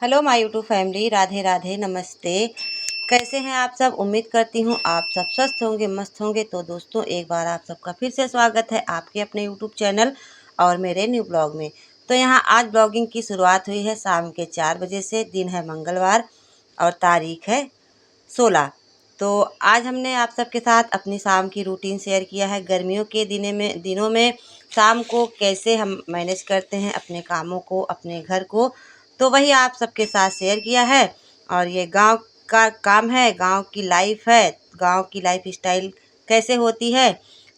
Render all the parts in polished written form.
Hello my YouTube family, Radhe Radhe, नमस्ते। कैसे हैं आप सब? उम्मीद करती हूँ आप सब स्वस्थ होंगे, मस्त होंगे। तो दोस्तों, एक बार आप सबका फिर से स्वागत है आपके अपने यूट्यूब चैनल और मेरे न्यू ब्लॉग में। तो यहाँ आज ब्लॉगिंग की शुरुआत हुई है शाम के 4 बजे से। दिन है मंगलवार और तारीख है 16। तो आज हमने आप सबके साथ अपनी शाम की रूटीन शेयर किया है। गर्मियों के दिनों में शाम को कैसे हम मैनेज करते हैं अपने कामों को, अपने घर को, तो वही आप सबके साथ शेयर किया है। और ये गांव का काम है, गांव की लाइफ है, गांव की लाइफ स्टाइल कैसे होती है।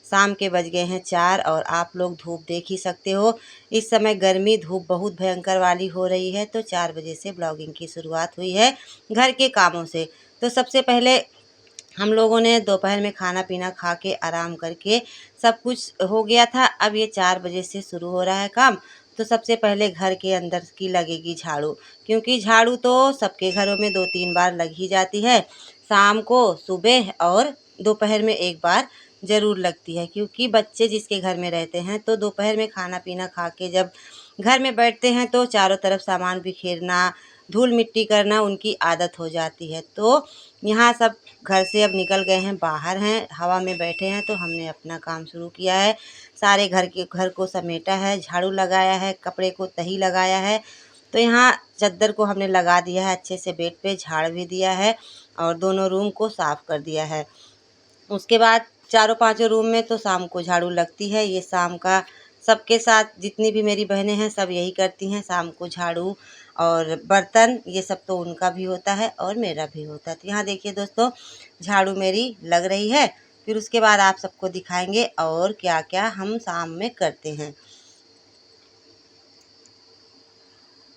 शाम के बज गए हैं 4 और आप लोग धूप देख ही सकते हो। इस समय गर्मी धूप बहुत भयंकर वाली हो रही है। तो 4 बजे से ब्लॉगिंग की शुरुआत हुई है घर के कामों से। तो सबसे पहले हम लोगों ने दोपहर में खाना पीना खा के आराम करके सब कुछ हो गया था। अब ये 4 बजे से शुरू हो रहा है काम। तो सबसे पहले घर के अंदर की लगेगी झाड़ू, क्योंकि झाड़ू तो सबके घरों में 2-3 बार लग ही जाती है। शाम को, सुबह और दोपहर में एक बार ज़रूर लगती है, क्योंकि बच्चे जिसके घर में रहते हैं तो दोपहर में खाना पीना खा के जब घर में बैठते हैं तो चारों तरफ सामान बिखेरना, धूल मिट्टी करना उनकी आदत हो जाती है। तो यहाँ सब घर से अब निकल गए हैं, बाहर हैं, हवा में बैठे हैं। तो हमने अपना काम शुरू किया है। सारे घर को समेटा है, झाड़ू लगाया है, कपड़े को तही लगाया है। तो यहाँ चद्दर को हमने लगा दिया है अच्छे से, बेड पे झाड़ भी दिया है और दोनों रूम को साफ़ कर दिया है। उसके बाद चारों पांचों रूम में तो शाम को झाड़ू लगती है। ये शाम का सबके साथ जितनी भी मेरी बहनें हैं सब यही करती हैं, शाम को झाड़ू और बर्तन ये सब तो उनका भी होता है और मेरा भी होता है। तो यहाँ देखिए दोस्तों, झाड़ू मेरी लग रही है। फिर उसके बाद आप सबको दिखाएंगे और क्या क्या हम शाम में करते हैं।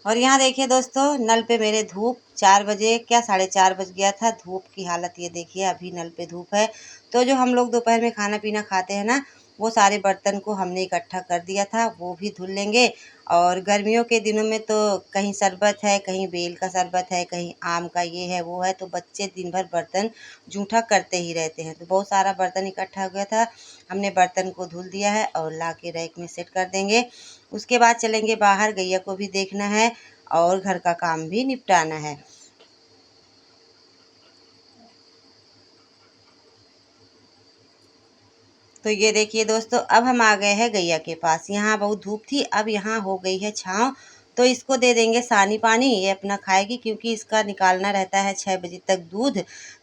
और यहाँ देखिए दोस्तों, नल पे मेरे धूप 4 बजे क्या 4:30 बज गया था। धूप की हालत ये देखिए, अभी नल पे धूप है। तो जो हम लोग दोपहर में खाना पीना खाते हैं ना, वो सारे बर्तन को हमने इकट्ठा कर दिया था, वो भी धुल लेंगे। और गर्मियों के दिनों में तो कहीं शरबत है, कहीं बेल का शरबत है, कहीं आम का ये है वो है, तो बच्चे दिन भर बर्तन जूठा करते ही रहते हैं। तो बहुत सारा बर्तन इकट्ठा हो गया था, हमने बर्तन को धुल दिया है और ला के रैक में सेट कर देंगे। उसके बाद चलेंगे बाहर, गैया को भी देखना है और घर का काम भी निपटाना है। तो ये देखिए दोस्तों, अब हम आ गए हैं गैया के पास। यहाँ बहुत धूप थी, अब यहाँ हो गई है छाँव। तो इसको दे देंगे सानी पानी, ये अपना खाएगी, क्योंकि इसका निकालना रहता है 6 बजे तक दूध।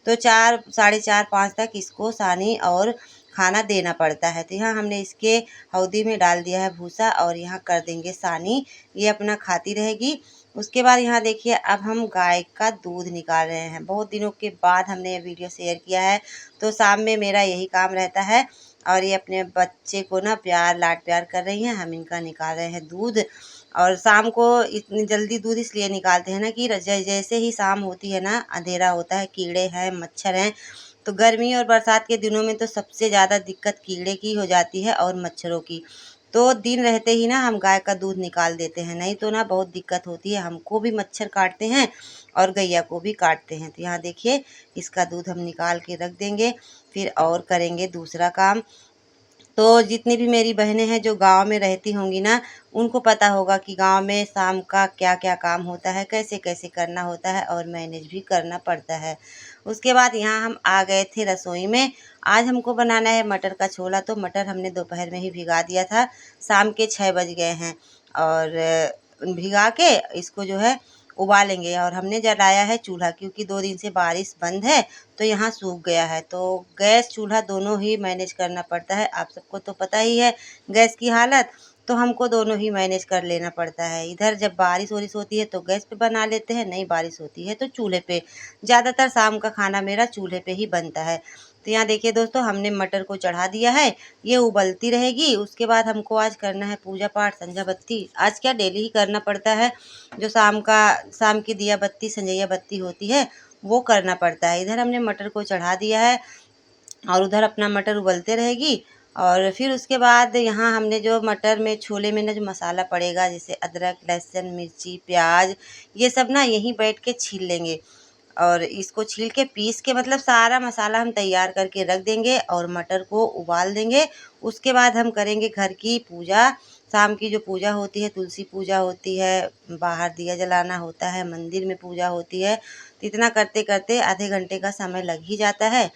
तो 4, 4:30, 5 तक इसको सानी और खाना देना पड़ता है। तो यहाँ हमने इसके हौदी में डाल दिया है भूसा और यहाँ कर देंगे सानी, ये अपना खाती रहेगी। उसके बाद यहाँ देखिए, अब हम गाय का दूध निकाल रहे हैं। बहुत दिनों के बाद हमने ये वीडियो शेयर किया है। तो शाम में मेरा यही काम रहता है और ये अपने बच्चे को ना लाड प्यार कर रही हैं। हम इनका निकाल रहे हैं दूध। और शाम को इतनी जल्दी दूध इसलिए निकालते हैं ना कि जैसे ही शाम होती है ना, अंधेरा होता है, कीड़े हैं, मच्छर हैं। तो गर्मी और बरसात के दिनों में तो सबसे ज़्यादा दिक्कत कीड़े की हो जाती है और मच्छरों की। तो दिन रहते ही ना हम गाय का दूध निकाल देते हैं, नहीं तो ना बहुत दिक्कत होती है। हमको भी मच्छर काटते हैं और गैया को भी काटते हैं। तो यहाँ देखिए, इसका दूध हम निकाल के रख देंगे, फिर और करेंगे दूसरा काम। तो जितनी भी मेरी बहनें हैं जो गांव में रहती होंगी ना, उनको पता होगा कि गांव में शाम का क्या क्या काम होता है, कैसे कैसे करना होता है और मैनेज भी करना पड़ता है। उसके बाद यहाँ हम आ गए थे रसोई में। आज हमको बनाना है मटर का छोला। तो मटर हमने दोपहर में ही भिगा दिया था, शाम के 6 बज गए हैं। और भिगा के इसको जो है उबालेंगे। और हमने जलाया है चूल्हा, क्योंकि 2 दिन से बारिश बंद है तो यहाँ सूख गया है। तो गैस चूल्हा दोनों ही मैनेज करना पड़ता है। आप सबको तो पता ही है गैस की हालत, तो हमको दोनों ही मैनेज कर लेना पड़ता है। इधर जब बारिश वारिश होती है तो गैस पे बना लेते हैं, नहीं बारिश होती है तो चूल्हे पे। ज़्यादातर शाम का खाना मेरा चूल्हे पे ही बनता है। तो यहाँ देखिए दोस्तों, हमने मटर को चढ़ा दिया है, ये उबलती रहेगी। उसके बाद हमको आज करना है पूजा पाठ, संध्या बत्ती। आज क्या, डेली ही करना पड़ता है। जो शाम की दिया बत्ती, संजैया बत्ती होती है, वो करना पड़ता है। इधर हमने मटर को चढ़ा दिया है और उधर अपना मटर उबलते रहेगी। और फिर उसके बाद यहाँ हमने जो मटर में, छोले में ना जो मसाला पड़ेगा, जैसे अदरक, लहसुन, मिर्ची, प्याज, ये सब ना यहीं बैठ के छील लेंगे। और इसको छील के पीस के, मतलब सारा मसाला हम तैयार करके रख देंगे और मटर को उबाल देंगे। उसके बाद हम करेंगे घर की पूजा शाम की जो पूजा होती है, तुलसी पूजा होती है, बाहर दिया जलाना होता है, मंदिर में पूजा होती है, तो इतना करते करते आधे घंटे का समय लग ही जाता है।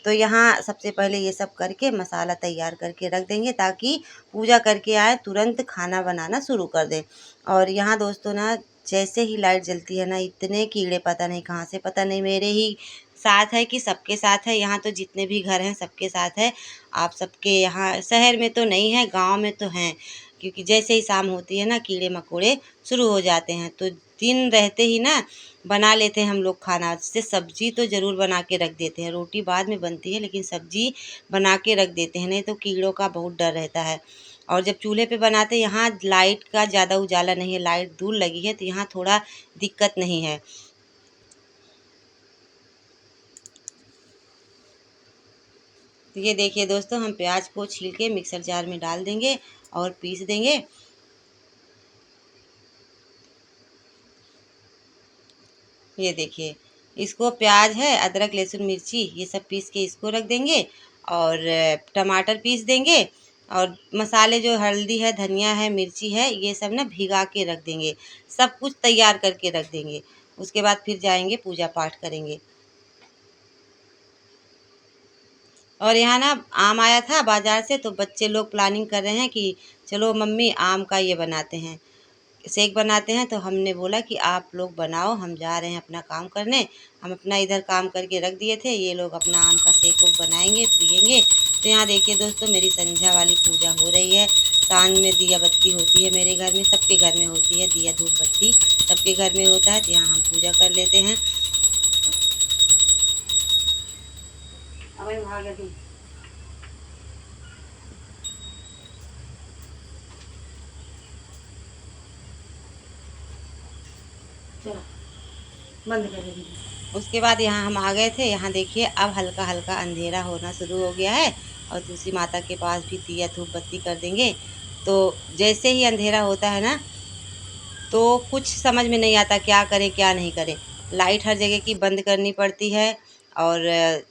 तो यहाँ सबसे पहले ये सब करके मसाला तैयार करके रख देंगे, ताकि पूजा करके आए तुरंत खाना बनाना शुरू कर दें। और यहाँ दोस्तों ना, जैसे ही लाइट जलती है ना, इतने कीड़े पता नहीं कहाँ से, पता नहीं मेरे ही साथ है कि सबके साथ है। यहाँ तो जितने भी घर हैं सबके साथ है। आप सबके यहाँ शहर में तो नहीं है, गांव में तो हैं, क्योंकि जैसे ही शाम होती है ना, कीड़े मकोड़े शुरू हो जाते हैं। तो दिन रहते ही ना बना लेते हैं हम लोग खाना। जैसे सब्जी तो ज़रूर बना के रख देते हैं, रोटी बाद में बनती है, लेकिन सब्जी बना के रख देते हैं, नहीं तो कीड़ों का बहुत डर रहता है। और जब चूल्हे पे बनाते हैं, यहाँ लाइट का ज़्यादा उजाला नहीं है, लाइट दूर लगी है, तो यहाँ थोड़ा दिक्कत नहीं है। तो ये देखिए दोस्तों, हम प्याज को छील के मिक्सर जार में डाल देंगे और पीस देंगे। ये देखिए, इसको प्याज है, अदरक लहसुन मिर्ची ये सब पीस के इसको रख देंगे, और टमाटर पीस देंगे, और मसाले जो हल्दी है, धनिया है, मिर्ची है, ये सब ना भिगा के रख देंगे। सब कुछ तैयार करके रख देंगे। उसके बाद फिर जाएंगे पूजा पाठ करेंगे। और यहाँ ना आम आया था बाज़ार से, तो बच्चे लोग प्लानिंग कर रहे हैं कि चलो मम्मी आम का ये बनाते हैं, शेक बनाते हैं। तो हमने बोला कि आप लोग बनाओ, हम जा रहे हैं अपना काम करने। हम अपना इधर काम करके रख दिए थे, ये लोग अपना आम का शेक वूक बनाएंगे, पियेंगे। तो यहाँ देखिए दोस्तों, मेरी संध्या वाली पूजा हो रही है। सांझ में दिया बत्ती होती है मेरे घर में, सबके घर में होती है, दिया धूप बत्ती सबके घर में होता है। तो यहाँ हम पूजा कर लेते हैं। बंद कर देंगे। उसके बाद यहाँ हम आ गए थे। यहाँ देखिए अब हल्का हल्का अंधेरा होना शुरू हो गया है, और तुलसी माता के पास भी दिया धूप बत्ती कर देंगे। तो जैसे ही अंधेरा होता है ना, तो कुछ समझ में नहीं आता क्या करें क्या नहीं करें। लाइट हर जगह की बंद करनी पड़ती है, और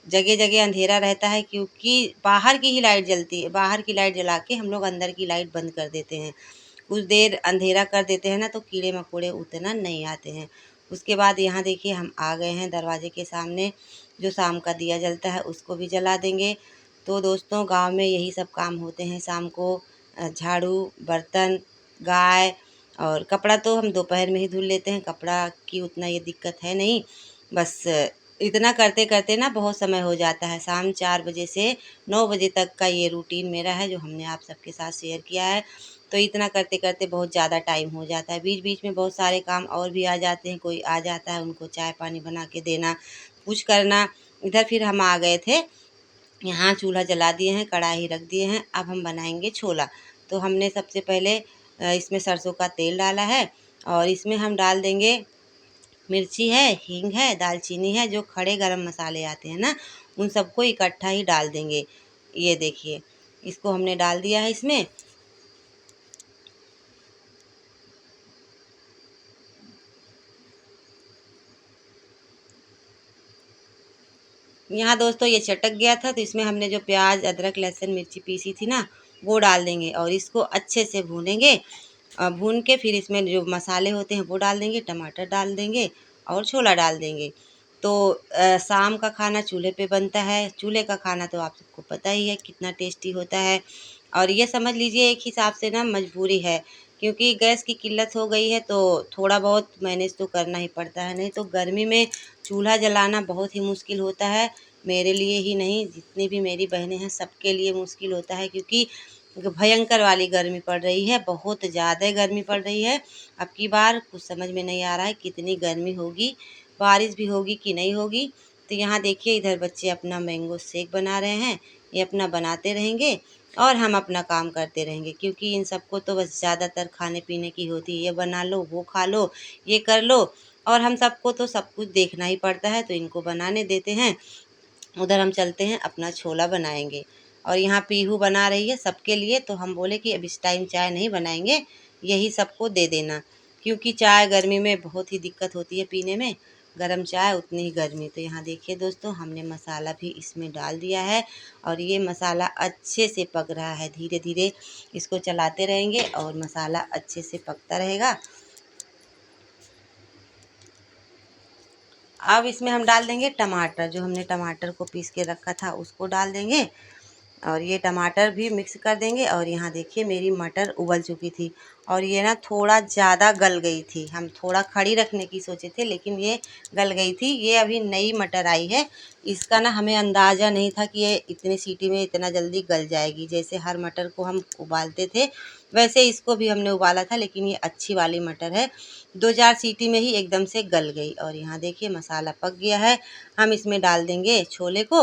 जगह जगह अंधेरा रहता है, क्योंकि बाहर की ही लाइट जलती है। बाहर की लाइट जला के हम लोग अंदर की लाइट बंद कर देते हैं। कुछ देर अंधेरा कर देते हैं ना, तो कीड़े मकोड़े उतना नहीं आते हैं। उसके बाद यहाँ देखिए हम आ गए हैं दरवाजे के सामने। जो शाम का दिया जलता है उसको भी जला देंगे। तो दोस्तों, गांव में यही सब काम होते हैं शाम को। झाड़ू, बर्तन, गाय, और कपड़ा तो हम दोपहर में ही धुल लेते हैं, कपड़ा की उतना ये दिक्कत है नहीं। बस इतना करते करते ना बहुत समय हो जाता है। शाम 4 बजे से 9 बजे तक का ये रूटीन मेरा है, जो हमने आप सबके साथ शेयर किया है। तो इतना करते करते बहुत ज़्यादा टाइम हो जाता है। बीच बीच में बहुत सारे काम और भी आ जाते हैं, कोई आ जाता है, उनको चाय पानी बना के देना, कुछ करना। इधर फिर हम आ गए थे, यहाँ चूल्हा जला दिए हैं, कढ़ाई रख दिए हैं। अब हम बनाएंगे छोला। तो हमने सबसे पहले इसमें सरसों का तेल डाला है, और इसमें हम डाल देंगे मिर्ची है, हींग है, दालचीनी है, जो खड़े गरम मसाले आते हैं ना, उन सबको इकट्ठा ही डाल देंगे। ये देखिए, इसको हमने डाल दिया है इसमें। यहाँ दोस्तों ये चटक गया था, तो इसमें हमने जो प्याज, अदरक, लहसुन, मिर्ची पीसी थी ना, वो डाल देंगे, और इसको अच्छे से भूनेंगे। भून के फिर इसमें जो मसाले होते हैं वो डाल देंगे, टमाटर डाल देंगे, और छोला डाल देंगे। तो शाम का खाना चूल्हे पे बनता है। चूल्हे का खाना तो आप सबको पता ही है कितना टेस्टी होता है। और ये समझ लीजिए एक हिसाब से ना मजबूरी है, क्योंकि गैस की किल्लत हो गई है, तो थोड़ा बहुत मैनेज तो करना ही पड़ता है। नहीं तो गर्मी में चूल्हा जलाना बहुत ही मुश्किल होता है। मेरे लिए ही नहीं, जितनी भी मेरी बहनें हैं सबके लिए मुश्किल होता है, क्योंकि भयंकर वाली गर्मी पड़ रही है, बहुत ज़्यादा गर्मी पड़ रही है। अब की बार कुछ समझ में नहीं आ रहा है कितनी गर्मी होगी, बारिश भी होगी कि नहीं होगी। तो यहाँ देखिए, इधर बच्चे अपना मैंगो शेक बना रहे हैं। ये अपना बनाते रहेंगे, और हम अपना काम करते रहेंगे, क्योंकि इन सबको तो बस ज़्यादातर खाने पीने की होती है। ये बना लो, वो खा लो, ये कर लो, और हम सबको तो सब कुछ देखना ही पड़ता है, तो इनको बनाने देते हैं। उधर हम चलते हैं, अपना छोला बनाएंगे। और यहाँ पीहू बना रही है सबके लिए, तो हम बोले कि अब इस टाइम चाय नहीं बनाएंगे, यही सबको दे देना, क्योंकि चाय गर्मी में बहुत ही दिक्कत होती है पीने में। गरम चाय उतनी ही गर्मी। तो यहाँ देखिए दोस्तों, हमने मसाला भी इसमें डाल दिया है और ये मसाला अच्छे से पक रहा है। धीरे धीरे इसको चलाते रहेंगे और मसाला अच्छे से पकता रहेगा। अब इसमें हम डाल देंगे टमाटर। जो हमने टमाटर को पीस के रखा था उसको डाल देंगे और ये टमाटर भी मिक्स कर देंगे। और यहाँ देखिए मेरी मटर उबल चुकी थी और ये ना थोड़ा ज़्यादा गल गई थी। हम थोड़ा खड़ी रखने की सोचे थे लेकिन ये गल गई थी। ये अभी नई मटर आई है, इसका ना हमें अंदाज़ा नहीं था कि ये इतनी सीटी में इतना जल्दी गल जाएगी। जैसे हर मटर को हम उबालते थे वैसे इसको भी हमने उबाला था, लेकिन ये अच्छी वाली मटर है। 2-4 सीटी में ही एकदम से गल गई। और यहाँ देखिए मसाला पक गया है। हम इसमें डाल देंगे छोले को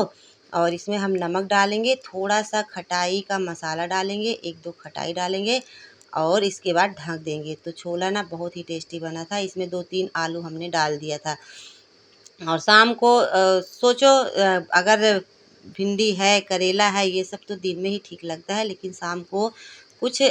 और इसमें हम नमक डालेंगे, थोड़ा सा खटाई का मसाला डालेंगे, 1-2 खटाई डालेंगे और इसके बाद ढक देंगे। तो छोला ना बहुत ही टेस्टी बना था। इसमें 2-3 आलू हमने डाल दिया था। और शाम को सोचो अगर भिंडी है, करेला है, ये सब तो दिन में ही ठीक लगता है, लेकिन शाम को कुछ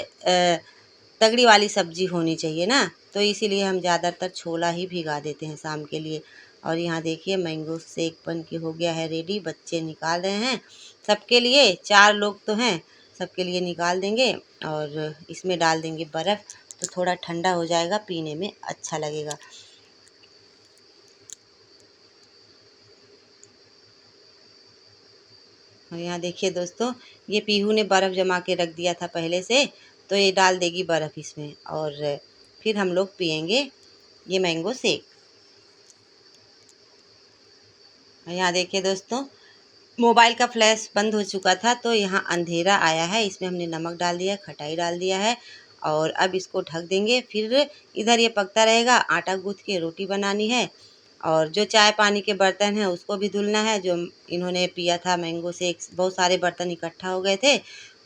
तगड़ी वाली सब्जी होनी चाहिए ना, तो इसीलिए हम ज़्यादातर छोला ही भिगा देते हैं शाम के लिए। और यहाँ देखिए मैंगो शेक बन के हो गया है रेडी। बच्चे निकाल रहे हैं सबके लिए, 4 लोग तो हैं, सबके लिए निकाल देंगे और इसमें डाल देंगे बर्फ़, तो थोड़ा ठंडा हो जाएगा, पीने में अच्छा लगेगा। और यहाँ देखिए दोस्तों, ये पीहू ने बर्फ़ जमा के रख दिया था पहले से, तो ये डाल देगी बर्फ़ इसमें और फिर हम लोग पियेंगे ये मैंगो शेक। और यहाँ देखिए दोस्तों, मोबाइल का फ्लैश बंद हो चुका था तो यहाँ अंधेरा आया है। इसमें हमने नमक डाल दिया है, खटाई डाल दिया है और अब इसको ढक देंगे। फिर इधर ये पकता रहेगा। आटा गूँथ के रोटी बनानी है और जो चाय पानी के बर्तन हैं उसको भी धुलना है। जो इन्होंने पिया था मैंगो शेक, बहुत सारे बर्तन इकट्ठा हो गए थे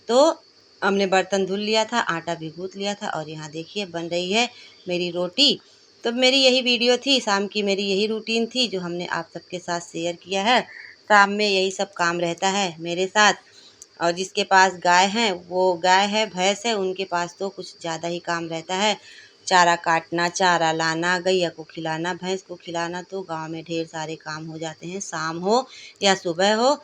तो हमने बर्तन धुल लिया था, आटा भी गूँथ लिया था। और यहाँ देखिए बन रही है मेरी रोटी। तो मेरी यही वीडियो थी, शाम की मेरी यही रूटीन थी जो हमने आप सबके साथ शेयर किया है। शाम में यही सब काम रहता है मेरे साथ। और जिसके पास गाय है, वो गाय है, भैंस है, उनके पास तो कुछ ज़्यादा ही काम रहता है। चारा काटना, चारा लाना, गैया को खिलाना, भैंस को खिलाना, तो गांव में ढेर सारे काम हो जाते हैं। शाम हो या सुबह हो,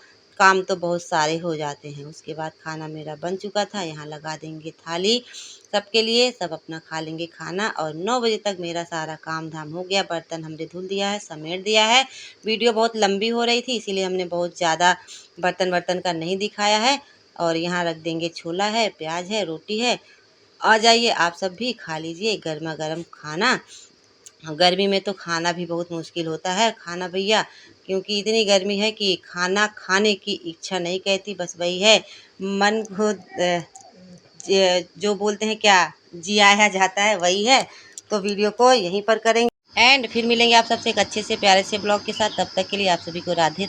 काम तो बहुत सारे हो जाते हैं। उसके बाद खाना मेरा बन चुका था, यहाँ लगा देंगे थाली सबके लिए, सब अपना खा लेंगे खाना। और 9 बजे तक मेरा सारा काम धाम हो गया। बर्तन हमने धुल दिया है, समेट दिया है। वीडियो बहुत लंबी हो रही थी इसीलिए हमने बहुत ज़्यादा बर्तन का नहीं दिखाया है। और यहाँ रख देंगे छोला है, प्याज है, रोटी है। आ जाइए आप सब भी खा लीजिए गर्मा गर्म खाना। गर्मी में तो खाना भी बहुत मुश्किल होता है खाना भैया, क्योंकि इतनी गर्मी है कि खाना खाने की इच्छा नहीं कहती। बस वही है, मन को जो बोलते हैं क्या, जियाया जाता है, वही है। तो वीडियो को यहीं पर करेंगे एंड फिर मिलेंगे आप सबसे एक अच्छे से प्यारे से ब्लॉग के साथ। तब तक के लिए आप सभी को राधे राधे।